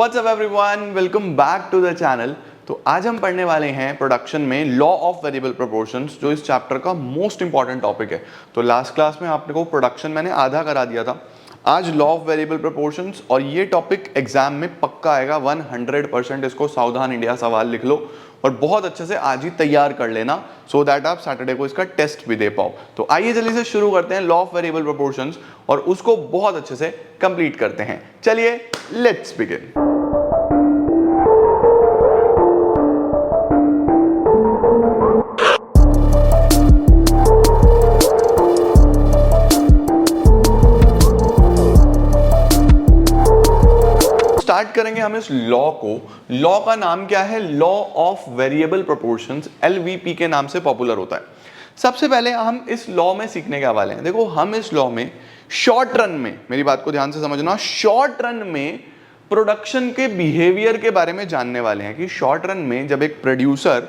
What's up everyone, welcome back to the channel. तो आज हम पढ़ने वाले हैं प्रोडक्शन में लॉ ऑफ वेरिएबल प्रोपोर्शंस, जो इस चैप्टर का मोस्ट इंपॉर्टेंट टॉपिक है। तो लास्ट क्लास में आपने को प्रोडक्शन मैंने आधा करा दिया था, आज लॉ ऑफ वेरिएबल प्रोपोर्शंस, और ये टॉपिक एग्जाम में पक्का आएगा 100%। इसको सावधान इंडिया सवाल लिख लो और बहुत अच्छे से आज ही तैयार कर लेना, सो दैट आप सैटरडे को इसका टेस्ट भी दे पाओ। तो आइए जल्दी से शुरू करते हैं लॉ ऑफ वेरिएबल प्रोपोर्शंस और उसको बहुत अच्छे से कंप्लीट करते हैं। चलिए लेट्स बिगिन। स्टार्ट करेंगे हम इस लॉ को। लॉ का नाम क्या है? लॉ ऑफ वेरिएबल प्रोपोर्शंस, एलवीपी के नाम से पॉपुलर होता है। सबसे पहले हम इस लॉ में सीखने के वाले हैं। देखो, हम इस लॉ में शॉर्ट रन में, मेरी बात को ध्यान से समझना, शॉर्ट रन में प्रोडक्शन के बिहेवियर के बारे में जानने वाले हैं कि शॉर्ट रन में जब एक प्रोड्यूसर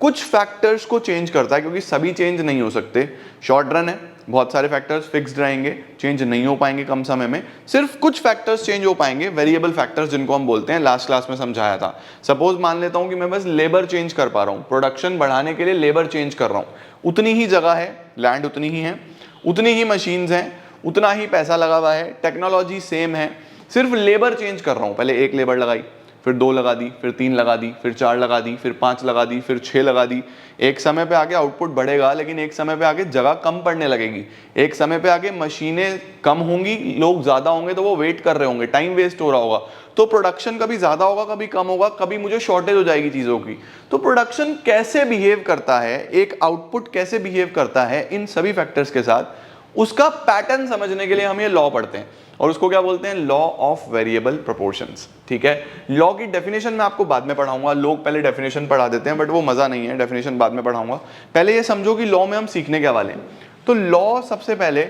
कुछ फैक्टर्स को चेंज करता है, क्योंकि सभी चेंज नहीं हो सकते, शॉर्ट रन है, बहुत सारे फैक्टर्स फिक्स्ड रहेंगे, चेंज नहीं हो पाएंगे कम समय में, सिर्फ कुछ फैक्टर्स चेंज हो पाएंगे, वेरिएबल फैक्टर्स जिनको हम बोलते हैं। लास्ट क्लास में समझाया था। सपोज मान लेता हूं कि मैं बस लेबर चेंज कर पा रहा हूं, प्रोडक्शन बढ़ाने के लिए लेबर चेंज कर रहा हूं, उतनी ही जगह है, लैंड उतनी ही है, उतनी ही मशीन्स हैं, उतना ही पैसा लगा हुआ है, टेक्नोलॉजी सेम है, सिर्फ लेबर चेंज कर रहा हूं। पहले एक लेबर लगाई, फिर 2 लगा दी, फिर 3 लगा दी, फिर 4 लगा दी, फिर 5 लगा दी, फिर 6 लगा दी। एक समय पे आके आउटपुट बढ़ेगा, लेकिन एक समय पे आके जगह कम पड़ने लगेगी, एक समय पे आके मशीनें कम होंगी, लोग ज्यादा होंगे तो वो वेट कर रहे होंगे, टाइम वेस्ट हो रहा होगा, तो प्रोडक्शन कभी ज्यादा होगा, कभी कम होगा, कभी मुझे शॉर्टेज हो जाएगी चीजों की। तो प्रोडक्शन कैसे बिहेव करता है, एक आउटपुट कैसे बिहेव करता है इन सभी फैक्टर्स के साथ, उसका पैटर्न समझने के लिए हम ये लॉ पढ़ते हैं और उसको क्या बोलते हैं? Law of variable proportions. ठीक है, लॉ की डेफिनेशन मैं आपको बाद में पढ़ाऊंगा। लोग पहले डेफिनेशन पढ़ा देते हैं, बट वो मजा नहीं है, डेफिनेशन बाद में पढ़ाऊंगा। पहले ये समझो कि लॉ में हम सीखने के वाले हैं। तो लॉ सबसे पहले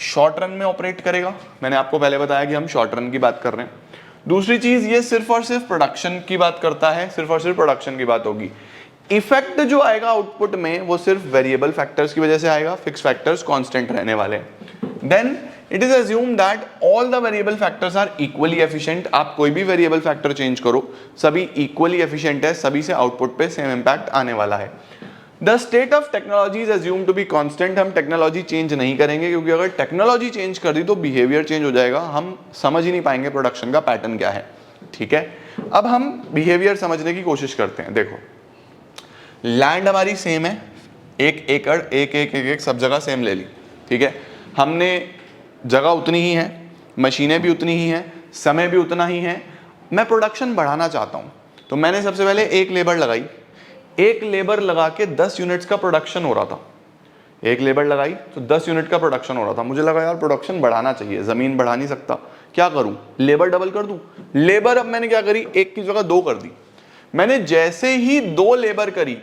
शॉर्ट रन में ऑपरेट करेगा। मैंने आपको पहले बताया कि हम शॉर्ट रन की बात कर रहे हैं। दूसरी चीज, ये सिर्फ और सिर्फ प्रोडक्शन की बात करता है, सिर्फ और सिर्फ प्रोडक्शन की बात होगी। इफेक्ट जो आएगा आउटपुट में वो सिर्फ वेरिएबल फैक्टर्स की वजह से आएगा, फिक्स फैक्टर्स कांस्टेंट रहने वाले। Then it is assumed that all the variable factors are equally efficient. आप कोई भी वेरिएबल फैक्टर चेंज करो, सभी इक्वली एफिशिएंट है, सभी से आउटपुट पे सेम इंपैक्ट आने वाला है। The state of technology is assume to be constant. हम टेक्नोलॉजी चेंज नहीं करेंगे, क्योंकि अगर टेक्नोलॉजी चेंज कर दी तो बिहेवियर चेंज हो जाएगा, हम समझ ही नहीं पाएंगे प्रोडक्शन का पैटर्न क्या है। ठीक है, अब हम बिहेवियर समझने की कोशिश करते हैं। देखो, लैंड हमारी सेम है, 1 एकड़, एक सब जगह सेम ले ली। ठीक है, हमने जगह उतनी ही है, मशीनें भी उतनी ही हैं, समय भी उतना ही है। मैं प्रोडक्शन बढ़ाना चाहता हूं, तो मैंने सबसे पहले एक लेबर लगाई, एक लेबर लगा के 10 यूनिट्स का प्रोडक्शन हो रहा था। एक लेबर लगाई तो 10 यूनिट का प्रोडक्शन हो रहा था। मुझे लगा यार प्रोडक्शन बढ़ाना चाहिए, जमीन बढ़ा नहीं सकता, क्या करूं? लेबर डबल कर दूं। लेबर अब मैंने क्या करी, एक की जगह 2 कर दी। मैंने जैसे ही 2 लेबर करी,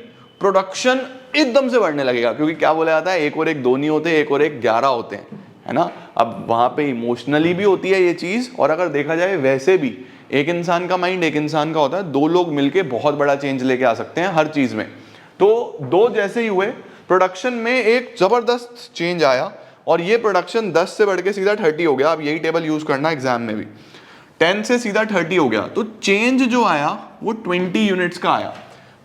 प्रोडक्शन एकदम से बढ़ने लगेगा, क्योंकि क्या बोला जाता है, 1 और 1 2 नहीं होते, 1 और 1 11 होते हैं, है ना। अब वहां पे इमोशनली भी होती है ये चीज, और अगर देखा जाए वैसे भी एक इंसान का माइंड एक इंसान का होता है, 2 लोग मिलके बहुत बड़ा चेंज लेके आ सकते हैं हर चीज में। तो 2 जैसे ही हुए, प्रोडक्शन में एक जबरदस्त चेंज आया, और ये प्रोडक्शन 10 से बढ़ के सीधा 30 हो गया। अब यही टेबल यूज करना एग्जाम में भी, 10 से सीधा 30 हो गया, तो चेंज जो आया वो 20 यूनिट्स का आया।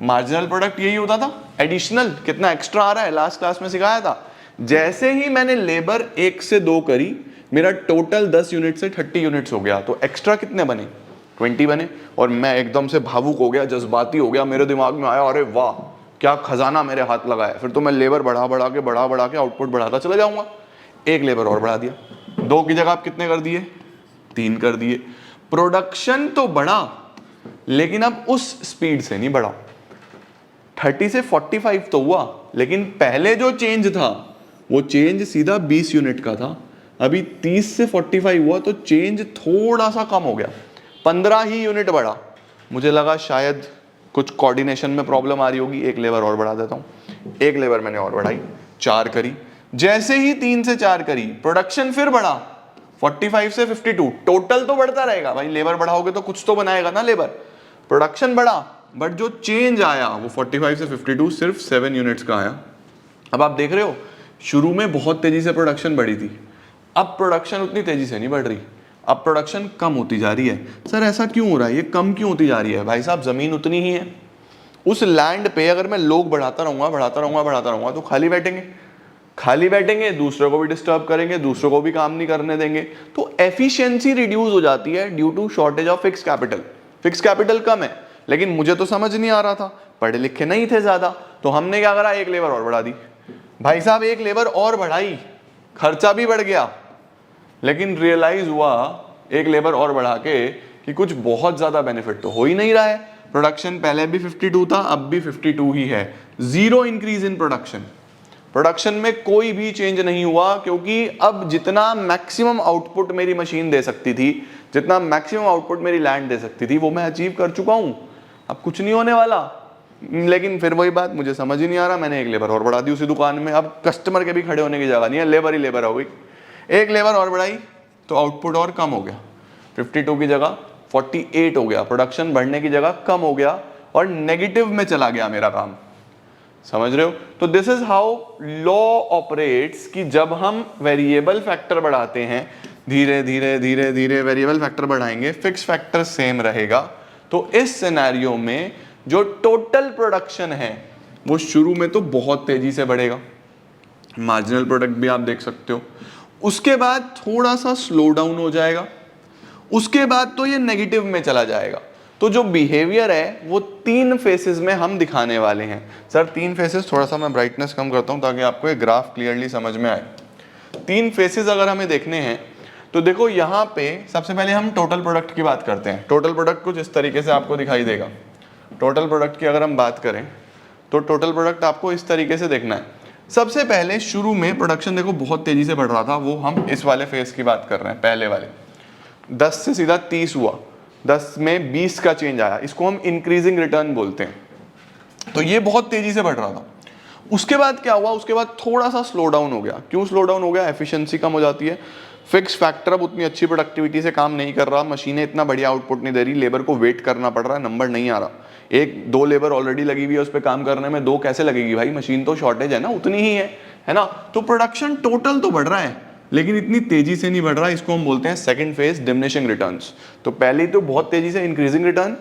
मार्जिनल प्रोडक्ट यही होता था, एडिशनल कितना एक्स्ट्रा आ रहा है, लास्ट क्लास में सिखाया था। जैसे ही मैंने लेबर 1 से 2 करी, मेरा टोटल 10 यूनिट से 30 यूनिट्स हो गया, तो एक्स्ट्रा कितने बने? 20 बने। और मैं एकदम से भावुक हो गया, जज्बाती हो गया, मेरे दिमाग में आया अरे वाह क्या खजाना मेरे हाथ लगाया। फिर तो मैं लेबर बढ़ा बढ़ा के आउटपुट बढ़ाता चला जाऊंगा। एक लेबर और बढ़ा दिया, 2 की जगह आप कितने कर दिए? 3 कर दिए। प्रोडक्शन तो बढ़ा, लेकिन अब उस स्पीड से नहीं बढ़ा। 30 से 45 तो हुआ, लेकिन पहले जो चेंज था वो चेंज सीधा 20 यूनिट का था। अभी 30 से 45 हुआ तो चेंज थोड़ा सा कम हो गया, 15 ही यूनिट बढ़ा। मुझे लगा शायद कुछ कोऑर्डिनेशन में प्रॉब्लम आ रही होगी, एक लेबर और बढ़ा देता हूं। एक लेबर मैंने और बढ़ाई, 4 करी। जैसे ही 3 से 4 करी, प्रोडक्शन फिर बढ़ा, 45 से 52। टोटल तो बढ़ता रहेगा भाई, लेबर बढ़ाओगे तो कुछ तो बनाएगा ना लेबर। प्रोडक्शन बढ़ा, बट जो चेंज आया वो 45 से 52 सिर्फ 7 यूनिट्स का आया। अब आप देख रहे हो, शुरू में बहुत तेजी से प्रोडक्शन बढ़ी थी, अब प्रोडक्शन उतनी तेजी से नहीं बढ़ रही। अब प्रोडक्शन कम होती जा रही है। सर ऐसा क्यों हो रहा है, ये कम क्यों होती जा रही है? भाई साहब ज़मीन उतनी ही है, उस लैंड पे अगर मैं लोग बढ़ाता रहूँगा तो खाली बैठेंगे, दूसरों को भी डिस्टर्ब करेंगे, दूसरों को भी काम नहीं करने देंगे, तो एफिशिएंसी रिड्यूस हो जाती है due to shortage of fix capital. Fix capital कम है, लेकिन मुझे तो समझ नहीं आ रहा था, पढ़े लिखे नहीं थे ज़्यादा, तो हमने क्या करा, एक लेबर और बढ़ा दी। भाई साहब एक लेबर और बढ़ाई, खर्चा भी बढ़ गया, लेकिन रियलाइज हुआ एक लेबर और बढ़ा के कि कुछ बहुत ज़्यादा बेनिफिट तो हो ही नहीं रहा है। प्रोडक्शन पहले भी 52 था, अब भी 52 ही है, zero increase in production. Production में कोई भी चेंज नहीं हुआ, क्योंकि अब जितना मैक्सिमम आउटपुट मेरी मशीन दे सकती थी, जितना मैक्सिमम आउटपुट मेरी लैंड दे सकती थी, वो मैं अचीव कर चुका हूं। अब कुछ नहीं होने वाला। लेकिन फिर वही बात, मुझे समझ ही नहीं आ रहा, मैंने एक लेबर और बढ़ा दी उसी दुकान में। अब कस्टमर के भी खड़े होने की जगह नहीं है, लेबर ही लेबर हो गई। एक लेबर और बढ़ाई तो आउटपुट और कम हो गया, 52 की जगह 48 हो गया, प्रोडक्शन बढ़ने की जगह कम हो गया और नेगेटिव में चला गया मेरा काम। समझ रहे हो? तो this is how law operates कि जब हम वेरिएबल फैक्टर बढ़ाते हैं, धीरे धीरे धीरे धीरे वेरिएबल फैक्टर बढ़ाएंगे, फिक्स फैक्टर सेम रहेगा, तो इस सिनेरियो में जो टोटल प्रोडक्शन है वो शुरू में तो बहुत तेजी से बढ़ेगा, मार्जिनल प्रोडक्ट भी आप देख सकते हो, उसके बाद थोड़ा सा स्लो डाउन हो जाएगा, उसके बाद तो ये नेगेटिव में चला जाएगा। तो जो बिहेवियर है वो 3 फेसेस में हम दिखाने वाले हैं। सर 3 फेसेस, थोड़ा सा मैं ब्राइटनेस कम करता हूं ताकि आपको ये ग्राफ क्लियरली समझ में आए। 3 फेसेस अगर हमें देखने हैं तो देखो यहाँ पे सबसे पहले हम टोटल प्रोडक्ट की बात करते हैं। टोटल प्रोडक्ट कुछ इस तरीके से आपको दिखाई देगा। टोटल प्रोडक्ट की अगर हम बात करें तो टोटल प्रोडक्ट आपको इस तरीके से देखना है। सबसे पहले शुरू में प्रोडक्शन देखो बहुत तेजी से बढ़ रहा था, वो हम इस वाले फेस की बात कर रहे हैं, पहले वाले। 10 से सीधा 30 हुआ, 10 में 20 का चेंज आया, इसको हम इंक्रीजिंग रिटर्न बोलते हैं। तो ये बहुत तेजी से बढ़ रहा था। उसके बाद क्या हुआ, उसके बाद थोड़ा सा स्लो डाउन हो गया। क्यों स्लो डाउन हो गया? एफिशिएंसी कम हो जाती है, फिक्स फैक्टर अब उतनी अच्छी प्रोडक्टिविटी से काम नहीं कर रहा, मशीनें इतना बढ़िया आउटपुट नहीं दे रही, लेबर को वेट करना पड़ रहा है, नंबर नहीं आ रहा। 1-2 लेबर ऑलरेडी लगी हुई है उस पर काम करने में, 2 कैसे लगेगी भाई, मशीन तो शॉर्टेज है ना, उतनी ही है ना। तो प्रोडक्शन टोटल तो बढ़ रहा है लेकिन इतनी तेजी से नहीं बढ़ रहा, इसको हम बोलते हैं सेकंड फेज डिमिनिशिंग रिटर्न्स। तो पहले तो बहुत तेजी से increasing return,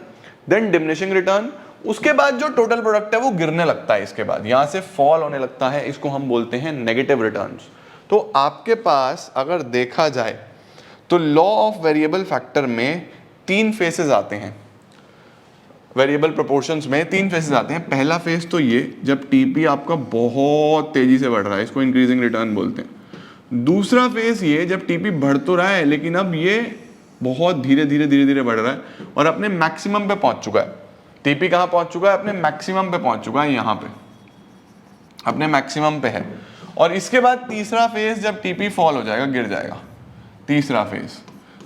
then diminishing return, उसके बाद जो टोटल प्रोडक्ट है वो गिरने लगता है, इसके बाद यहां से फॉल होने लगता है, इसको हम बोलते हैं नेगेटिव रिटर्न्स। तो आपके पास अगर देखा जाए तो लॉ ऑफ वेरिएबल फैक्टर में 3 फेसेस आते हैं, वेरिएबल प्रोपोर्शंस में 3 फेसेस आते हैं। पहला फेज तो ये जब टीपी आपका बहुत तेजी से बढ़ रहा है, इसको इंक्रीजिंग रिटर्न बोलते हैं। दूसरा फेज ये जब टीपी बढ़ तो रहा है लेकिन अब ये बहुत धीरे धीरे बढ़ रहा है और अपने मैक्सिमम पे पहुंच चुका है। टीपी कहां पहुंच चुका है? अपने मैक्सिमम पे पहुंच चुका है, यहां पे अपने मैक्सिमम पे है। और इसके बाद तीसरा फेज जब टीपी फॉल हो जाएगा, गिर जाएगा, तीसरा फेज,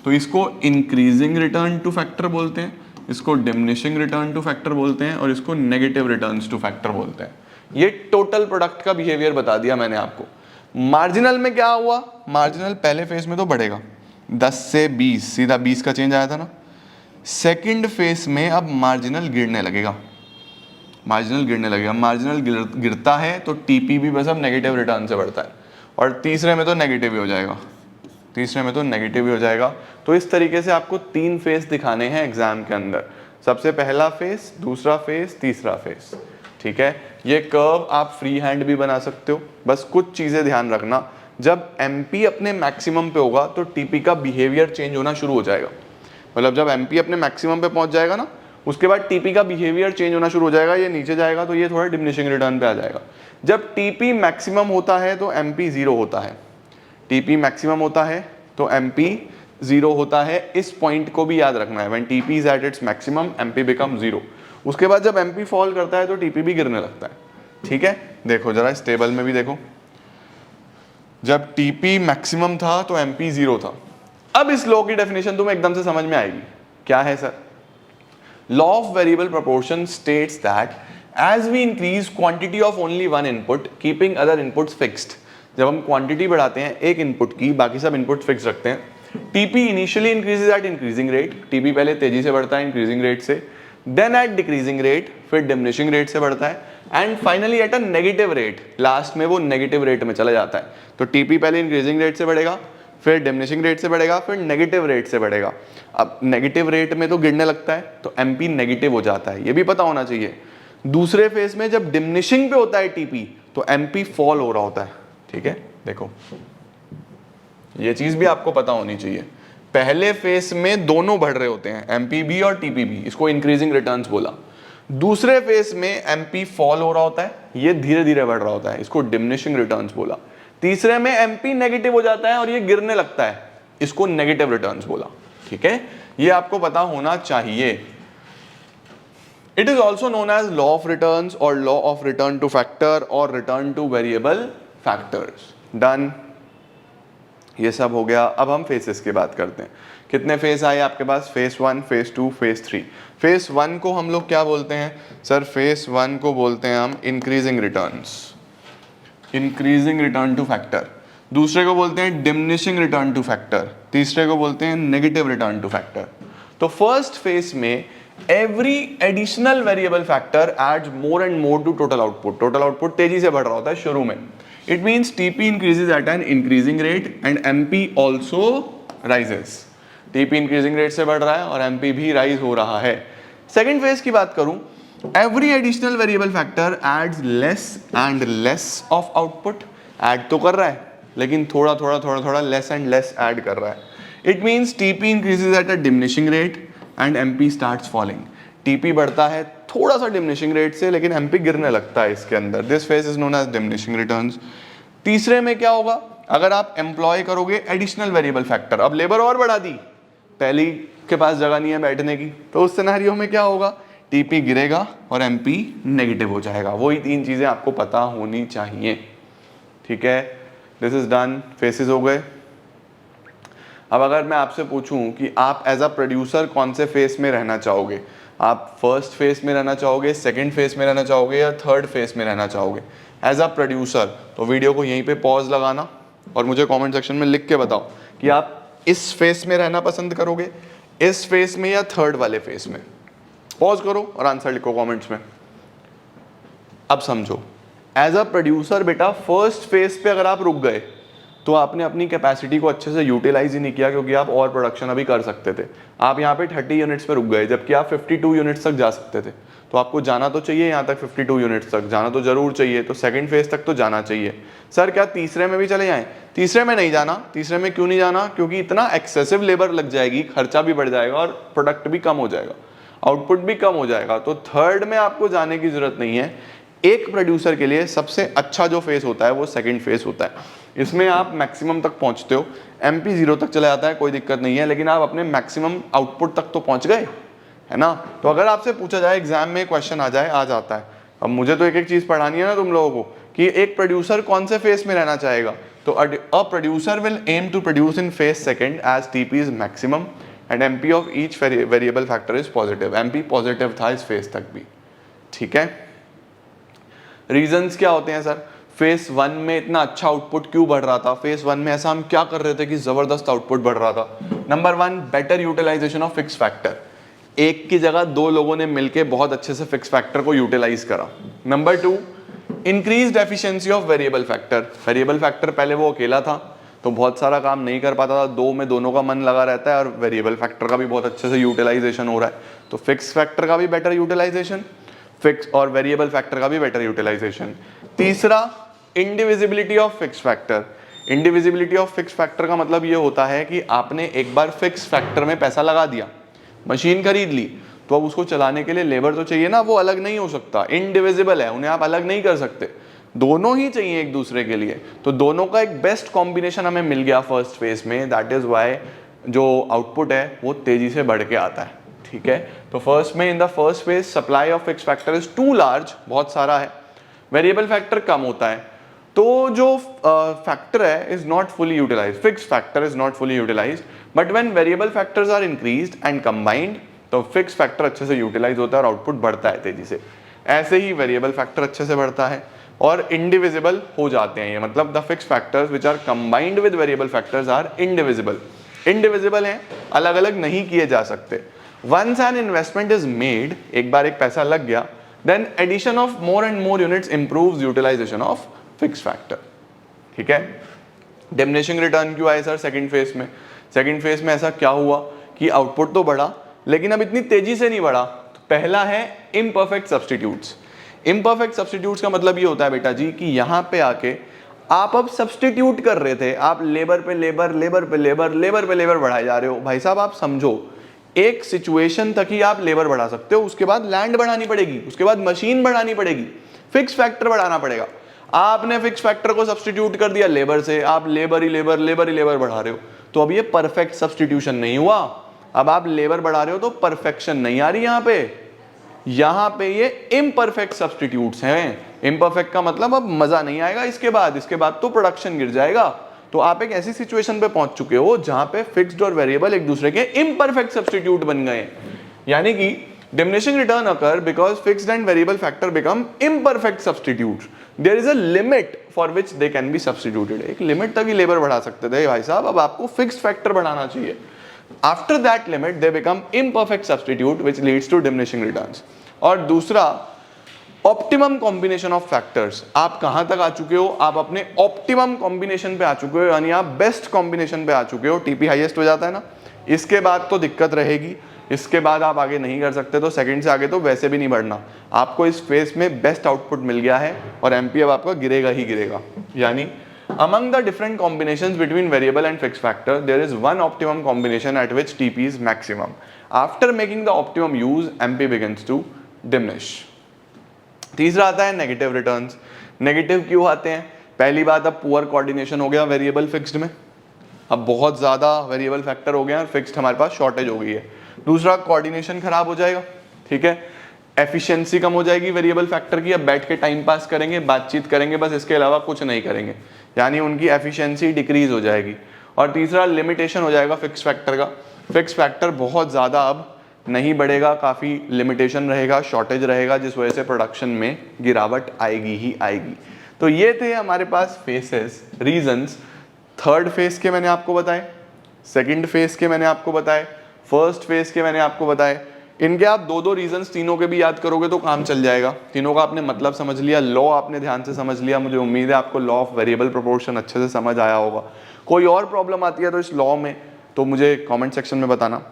तो इसको इंक्रीजिंग रिटर्न टू फैक्टर बोलते हैं, इसको डिमिनिशिंग रिटर्न टू फैक्टर बोलते हैं और इसको नेगेटिव रिटर्न्स टू फैक्टर बोलते हैं। ये टोटल प्रोडक्ट का बिहेवियर बता दिया मैंने आपको। मार्जिनल में क्या हुआ? मार्जिनल पहले फेज में तो बढ़ेगा 10 से 20, सीधा 20 का चेंज आया था ना। सेकंड फेज में अब मार्जिनल गिरने लगेगा, मार्जिनल गिरता है तो टीपी भी बस अब नेगेटिव रिटर्न से बढ़ता है और तीसरे में तो नेगेटिव ही हो जाएगा। तो इस तरीके से आपको 3 फेज दिखाने हैं एग्जाम के अंदर। सबसे पहला फेज, दूसरा फेज, तीसरा फेज, ठीक है। ये कर्व आप फ्री हैंड भी बना सकते हो, बस कुछ चीजें ध्यान रखना। जब एमपी अपने मैक्सिमम पे होगा तो टीपी का बिहेवियर चेंज होना शुरू हो जाएगा। मतलब जब एमपी अपने मैक्सिमम पे पहुंच जाएगा ना, उसके बाद टीपी का बिहेवियर चेंज होना शुरू हो जाएगा, ये नीचे जाएगा तो ये थोड़ा डिमिनिशिंग रिटर्न पे आ जाएगा। जब टीपी मैक्सिमम होता है तो एमपी 0 होता है, टीपी मैक्सिमम होता है तो एमपी 0 होता है। इस पॉइंट को भी याद रखना है, when TP is at its maximum MP become 0। उसके बाद जब एमपी फॉल करता है तो टीपी भी गिरने लगता है, ठीक है। देखो जरा इस टेबल में भी देखो, जब टीपी मैक्सिमम था तो एमपी 0 था। अब इस लॉ की डेफिनेशन तुम्हें एकदम से समझ में आएगी। क्या है sir? Law of variable proportion states that as we increase quantity of only one input keeping other inputs fixed. जब हम क्वांटिटी बढ़ाते हैं एक इनपुट की, बाकी सब इनपुट फिक्स रखते हैं। TP initially increases at increasing rate, TP पहले तेजी से बढ़ता है इंक्रीजिंग रेट से, देन एट डिक्रीजिंग रेट, फिर डिमिनिशिंग रेट से बढ़ता है, and finally at a negative rate, last में वो नेगेटिव रेट में चला जाता है। तो टीपी पहले इंक्रीजिंग रेट से बढ़ेगा, फिर डिमिनिशिंग रेट से बढ़ेगा, फिर नेगेटिव रेट से बढ़ेगा। अब नेगेटिव रेट में तो गिरने लगता है तो एमपी नेगेटिव हो जाता है, ये भी पता होना चाहिए। दूसरे फेज में जब डिमिनिशिंग पे होता है टीपी तो एमपी फॉल हो रहा होता है, ठीक है। देखो ये चीज भी आपको पता होनी चाहिए, पहले फेज में दोनों बढ़ रहे होते हैं, एमपी भी और टीपी भी, इसको इंक्रीजिंग रिटर्न्स बोला। दूसरे फेज में एमपी फॉल हो रहा होता है, ये धीरे धीरे बढ़ रहा होता है, इसको डिमिनिशिंग रिटर्न्स बोला। तीसरे में एमपी नेगेटिव हो जाता है और ये गिरने लगता है, इसको नेगेटिव रिटर्न्स बोला, ठीक है। ये आपको पता होना चाहिए। It is also known as law of returns और law of return to factor और return to variable factors. Done, ये सब हो गया। अब हम फेसेस की बात करते हैं। कितने फेज आए आपके पास? Phase 1, phase 2, phase 3। फेज 1 को हम लोग क्या बोलते हैं सर? फेज 1 को बोलते हैं हम increasing returns, increasing return to factor. दूसरे को बोलते हैं डिमिनिशिंग रिटर्न टू फैक्टर, तीसरे को बोलते हैं नेगेटिव रिटर्न टू फैक्टर। तो फर्स्ट फेज में every additional variable factor adds more and more to total output. Total output तेजी से बढ़ रहा होता है शुरू में। It means TP increases at an increasing rate and MP also rises. TP increasing rate से बढ़ रहा है और एमपी भी राइज हो रहा है। सेकेंड फेज की बात करूं, every additional variable factor adds less and less of output. Add तो कर रहा है लेकिन थोड़ा थोड़ा थोड़ा थोड़ा लेस एंड लेस ऐड कर रहा है। It means TP increases at a diminishing rate and MP starts falling. TP बढ़ता है थोड़ा सा डिमिनिशिंग रेट से लेकिन एमपी गिरने लगता है इसके अंदर। This phase is known as diminishing returns. तीसरे में क्या होगा? अगर आप एम्प्लॉय करोगे एडिशनल वेरिएबल फैक्टर, अब लेबर और बढ़ा दी, पहली के पास जगह नहीं है बैठने की, तो उस सिनेरियो में क्या होगा? टीपी गिरेगा और एमपी नेगेटिव हो जाएगा। वही तीन चीजें आपको पता होनी चाहिए, ठीक है। दिस इज डन, फेसेस हो गए। अब अगर मैं आपसे पूछूं कि आप एज अ प्रोड्यूसर कौन से फेस में रहना चाहोगे, आप फर्स्ट फेस में रहना चाहोगे, सेकंड फेस में रहना चाहोगे या थर्ड फेस में रहना चाहोगे एज अ प्रोड्यूसर, तो वीडियो को यहीं पे पॉज लगाना और मुझे कमेंट सेक्शन में लिख के बताओ कि आप इस फेस में रहना पसंद करोगे, इस फेस में या थर्ड वाले फेस में। पॉज करो और आंसर लिखो कमेंट्स में। अब समझो, एज अ प्रोड्यूसर बेटा फर्स्ट फेस पे अगर आप रुक गए तो आपने अपनी कैपेसिटी को अच्छे से यूटिलाइज ही नहीं किया, क्योंकि आप और प्रोडक्शन अभी कर सकते थे। आप यहाँ पे 30 यूनिट्स पे रुक गए जबकि आप 52 यूनिट्स तक जा सकते थे। तो आपको जाना तो चाहिए यहाँ तक, 52 यूनिट्स तक जाना तो जरूर चाहिए, तो सेकंड फेज तक तो जाना चाहिए। सर क्या तीसरे में भी चले जाएं? तीसरे में नहीं जाना। तीसरे में क्यों नहीं जाना? क्योंकि इतना एक्सेसिव लेबर लग जाएगी, खर्चा भी बढ़ जाएगा और प्रोडक्ट भी कम हो जाएगा, आउटपुट भी कम हो जाएगा। तो थर्ड में आपको जाने की जरूरत नहीं है। एक प्रोड्यूसर के लिए सबसे अच्छा जो फेज होता है वो सेकंड फेज होता है। इसमें आप मैक्सिमम तक पहुंचते हो, एमपी 0 तक चला जाता है, कोई दिक्कत नहीं है, लेकिन आप अपने मैक्सिमम आउटपुट तक तो पहुंच गए, है ना। तो अगर आपसे पूछा जाए एग्जाम में क्वेश्चन आ जाए, आ जाता है। अब मुझे तो एक एक चीज पढ़ानी है ना तुम लोगों को कि एक प्रोड्यूसर कौन से फेज में रहना चाहेगा। तो a producer will aim to produce in phase second as TP is maximum and MP of each variable factor is positive. MP positive था इस फेज तक भी, ठीक है। रीजंस क्या होते हैं सर? फेज 1 में इतना अच्छा आउटपुट क्यों बढ़ रहा था? फेज 1 में ऐसा हम क्या कर रहे थे कि जबरदस्त आउटपुट बढ़ रहा था? Number 1, better utilisation of fix factor. एक की जगह दो लोगों ने मिलकर बहुत अच्छे से फिक्स फैक्टर को यूटिलाइज करा। Number 2, increased efficiency of variable factor. Variable factor पहले वो अकेला था तो बहुत सारा काम नहीं कर पाता था, दो में दोनों का मन लगा रहता है और वेरिएबल फैक्टर का भी बहुत अच्छे से यूटिलाइजेशन हो रहा है। तो फिक्स फैक्टर का भी बेटर यूटिलाइजेशन, फिक्स और वेरिएबल फैक्टर का भी बेटर यूटिलाइजेशन। तीसरा, indivisibility of fix factor. Indivisibility of fix factor का मतलब ये होता है कि आपने एक बार फिक्स फैक्टर में पैसा लगा दिया, मशीन खरीद ली, तो अब उसको चलाने के लिए लेबर तो चाहिए ना, वो अलग नहीं हो सकता, इनडिविजिबल है, उन्हें आप अलग नहीं कर सकते, दोनों ही चाहिए एक दूसरे के लिए। तो दोनों का एक बेस्ट कॉम्बिनेशन हमें मिल गया फर्स्ट फेज में। दैट इज वाई जो आउटपुट है वो तेजी से बढ़ के आता है, ठीक है। तो फर्स्ट में in the first phase supply of fix factor is too large, बहुत सारा है, वेरिएबल फैक्टर कम होता है, तो जो फैक्टर है is not fully utilised, fix factor is not fully utilised. But when variable factors are increased and combined तो fix factor अच्छे से यूटिलाइज होता है और आउटपुट बढ़ता है तेजी से। ऐसे ही वेरिएबल फैक्टर अच्छे से बढ़ता है और इंडिविजिबल हो जाते हैं ये, मतलब the fix factors which are combined with variable factors are indivisible. Indivisible हैं, अलग अलग नहीं किए जा सकते। Once an investment is made, एक बार एक पैसा लग गया, then addition of more and more units improves utilisation of fix factor, ठीक है। डिमिनिशिंग रिटर्न क्यों आए सर सेकंड फेज में? सेकंड फेज में ऐसा क्या हुआ कि आउटपुट तो बढ़ा लेकिन अब इतनी तेजी से नहीं बढ़ा। तो पहला है इम्परफेक्ट सब्स्टिट्यूट्स। इम्परफेक्ट सब्स्टिट्यूट्स का मतलब ये होता है बेटा जी कि यहां पे आके आप अब सब्स्टिट्यूट कर रहे थे, आप लेबर पे लेबर, लेबर पे लेबर, लेबर पे लेबर बढ़ाए जा रहे हो। भाई साहब आप समझो, एक सिचुएशन तक ही आप लेबर बढ़ा सकते हो, उसके बाद लैंड बढ़ानी पड़ेगी, उसके बाद मशीन बढ़ानी पड़ेगी, फिक्स फैक्टर बढ़ाना पड़ेगा। आपने फिक्स फैक्टर को सब्स्टिट्यूट कर दिया लेबर से, आप लेबर ही लेबर, लेबर ही लेबर बढ़ा रहे हो। तो अब ये परफेक्ट सब्स्टिट्यूशन नहीं हुआ। अब आप लेबर बढ़ा रहे हो तो परफेक्शन नहीं आ रही यहां पे ये इम्परफेक्ट सब्स्टिट्यूट्स हैं। इम्परफेक्ट का मतलब अब मजा नहीं आएगा इसके बाद तो प्रोडक्शन गिर जाएगा। तो आप एक ऐसी सिचुएशन पे पहुंच चुके हो जहां पे फिक्स्ड और वेरिएबल एक दूसरे के इम्परफेक्ट सब्स्टिट्यूट बन गए। यानी कि diminishing return occur because fixed and variable factor become imperfect substitutes. There is a limit for which they can be substituted. एक लिमिट तक ही लेबर बढ़ा सकते थे भाई साहब, अब आपको फिक्स्ड फैक्टर बढ़ाना चाहिए। After that limit they become imperfect substitute which leads to diminishing returns. और दूसरा ऑप्टिमम कॉम्बिनेशन ऑफ फैक्टर्स। आप कहां तक आ चुके हो? आप अपने ऑप्टिमम कॉम्बिनेशन पे आ चुके हो, यानी आप बेस्ट कॉम्बिनेशन पे आ चुके हो। टीपी हाईएस्ट हो जाता है ना, इसके बाद तो दिक्कत रहेगी, इसके बाद आप आगे नहीं कर सकते, तो सेकंड से आगे तो वैसे भी नहीं बढ़ना। आपको इस फेज में बेस्ट आउटपुट मिल गया है और एमपी अब आपका गिरेगा ही गिरेगा। यानी among the different combinations between variable and fixed factor there is one optimum combination at which TP is maximum. After making the optimum use MP begins to diminish. तीसरा आता है नेगेटिव रिटर्न्स। नेगेटिव क्यों आते हैं? पहली बात, अब poor coordination हो गया वेरिएबल फिक्स्ड में, अब बहुत ज़्यादा वेरिएबल फैक्टर हो गया और फिक्स्ड हमारे पास शॉर्टेज हो गई है। दूसरा, कोऑर्डिनेशन खराब हो जाएगा, ठीक है, एफिशिएंसी कम हो जाएगी वेरिएबल फैक्टर की। अब बैठ के टाइम पास करेंगे, बातचीत करेंगे, बस इसके अलावा कुछ नहीं करेंगे, यानी उनकी एफिशिएंसी डिक्रीज हो जाएगी। और तीसरा, लिमिटेशन हो जाएगा फिक्स फैक्टर का। फिक्स फैक्टर बहुत ज़्यादा अब नहीं बढ़ेगा, काफ़ी लिमिटेशन रहेगा, शॉर्टेज रहेगा, जिस वजह से प्रोडक्शन में गिरावट आएगी ही आएगी। तो ये थे हमारे पास फेसेस, रीजंस। थर्ड फेज के मैंने आपको बताए, सेकंड फेज के मैंने आपको बताए, फर्स्ट फेज के मैंने आपको बताए। इनके आप दो दो रीजंस तीनों के भी याद करोगे तो काम चल जाएगा। तीनों का आपने मतलब समझ लिया, लॉ आपने ध्यान से समझ लिया। मुझे उम्मीद है आपको लॉ ऑफ वेरिएबल प्रोपोर्शन अच्छे से समझ आया होगा। कोई और प्रॉब्लम आती है तो इस लॉ में तो मुझे कमेंट सेक्शन में बताना,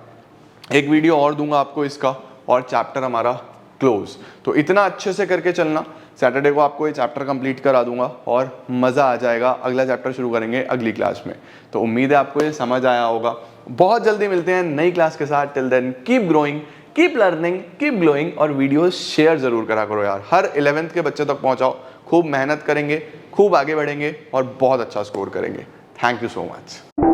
एक वीडियो और दूंगा आपको इसका, और चैप्टर हमारा क्लोज। तो इतना अच्छे से करके चलना, सैटरडे को आपको ये चैप्टर कंप्लीट करा दूंगा और मज़ा आ जाएगा। अगला चैप्टर शुरू करेंगे अगली क्लास में। तो उम्मीद है आपको ये समझ आया होगा। बहुत जल्दी मिलते हैं नई क्लास के साथ। Till then keep growing, keep learning, keep glowing, और वीडियो शेयर जरूर करा करो यार। हर 11th के बच्चे तक पहुंचाओ। खूब मेहनत करेंगे, खूब आगे बढ़ेंगे और बहुत अच्छा स्कोर करेंगे। Thank you so much.